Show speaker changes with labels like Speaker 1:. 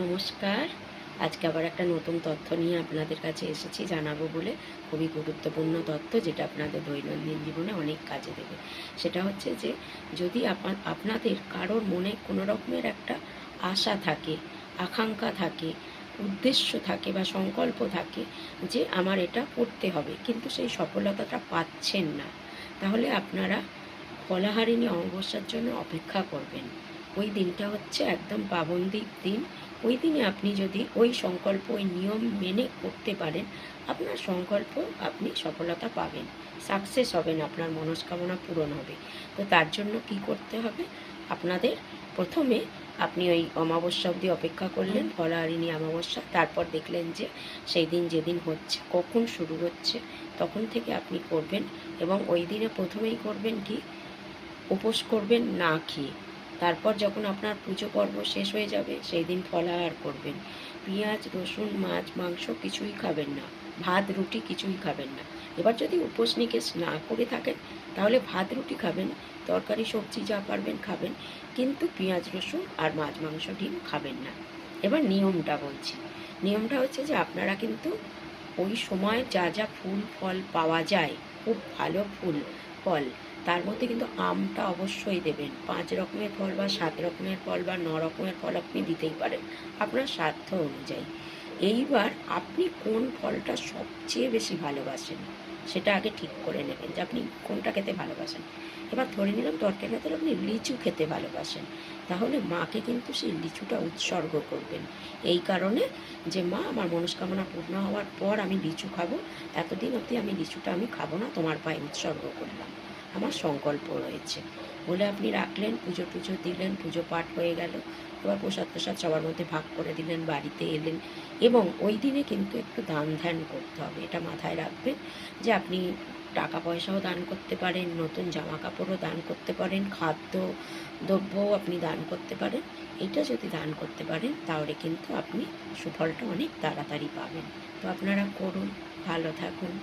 Speaker 1: নমস্কার। আজকে আবার একটা নতুন তথ্য নিয়ে আপনাদের কাছে এসেছি জানাবো বলে। খুবই গুরুত্বপূর্ণ তথ্য, যেটা আপনাদের দৈনন্দিন জীবনে অনেক কাজে দেবে। সেটা হচ্ছে যে, যদি আপনাদের কারোর মনে কোনো রকমের একটা আশা থাকে, আকাঙ্ক্ষা থাকে, উদ্দেশ্য থাকে বা সংকল্প থাকে যে আমার এটা করতে হবে, কিন্তু সেই সফলতাটা পাচ্ছেন না, তাহলে আপনারা ফলাহারিণী অমাবস্যার জন্য অপেক্ষা করবেন। ওই দিনটা হচ্ছে একদম পাবন্দিক দিন। ওই দিনে আপনি যদি ওই সংকল্প, ওই নিয়ম মেনে করতে পারেন, আপনার সংকল্প, আপনি সফলতা পাবেন, সাকসেস হবেন, আপনার মনস্কামনা পূরণ হবে। তো তার জন্য কি করতে হবে আপনাদের? প্রথমে আপনি ওই অমাবস্যা অবধি অপেক্ষা করলেন, ফলাহারিণী অমাবস্যা। তারপর দেখলেন যে সেই দিন যেদিন হচ্ছে, কখন শুরু হচ্ছে, তখন থেকে আপনি করবেন। এবং ওই দিনে প্রথমেই করবেন কি, উপোস করবেন না খেয়ে। তারপর যখন আপনার পুজো পর্ব শেষ হয়ে যাবে, সেই দিন ফলাহার করবেন। পেঁয়াজ, রসুন, মাছ, মাংস কিছুই খাবেন না, ভাত রুটি কিছুই খাবেন না। এবার যদি উপোস নিকেশ না করে থাকেন, তাহলে ভাত রুটি খাবেন, তরকারি সবজি যা পারবেন খাবেন, কিন্তু পেঁয়াজ, রসুন আর মাছ, মাংস, ডিম খাবেন না। এবার নিয়মটা বলছি। নিয়মটা হচ্ছে যে, আপনারা কিন্তু ওই সময় যা যা ফুল ফল পাওয়া যায়, খুব ভালো ফুল ফল, তার মধ্যে কিন্তু আমটা অবশ্যই দেবেন। 5 রকমের ফল বা 7 রকমের ফল বা 9 রকমের ফল আপনি দিতেই পারেন, আপনার সাধ্য অনুযায়ী। এইবার আপনি কোন ফলটা সবচেয়ে বেশি ভালোবাসেন, সেটা আগে ঠিক করে নেবেন যে আপনি কোনটা খেতে ভালোবাসেন। এবার ধরে নিলাম তরকারি ভেতরে আপনি লিচু খেতে ভালোবাসেন, তাহলে মাকে কিন্তু সেই লিচুটা উৎসর্গ করবেন। এই কারণে যে, মা, আমার মনস্কামনা পূর্ণ হওয়ার পর আমি লিচু খাবো, এতদিন অবধি আমি লিচুটা আমি খাবো না, তোমার পায়ে উৎসর্গ করলাম, আমার সংকল্প রয়েছে বলে আপনি রাখলেন। পুজো টুজো দিলেন, পুজো পাঠ হয়ে গেল। এবার প্রসাদ প্রসাদ সবার মধ্যে ভাগ করে দিলেন, বাড়িতে এলেন। এবং ওই দিনে কিন্তু একটু দান ধ্যান করতে হবে, এটা মাথায় রাখবেন। যে আপনি টাকা পয়সাও দান করতে পারেন, নতুন জামা কাপড়ও দান করতে পারেন, খাদ্য দ্রব্যও আপনি দান করতে পারেন। এটা যদি দান করতে পারেন, তাহলে কিন্তু আপনি সুফলটা অনেক তাড়াতাড়ি পাবেন। তো আপনারা করুন, ভালো থাকুন।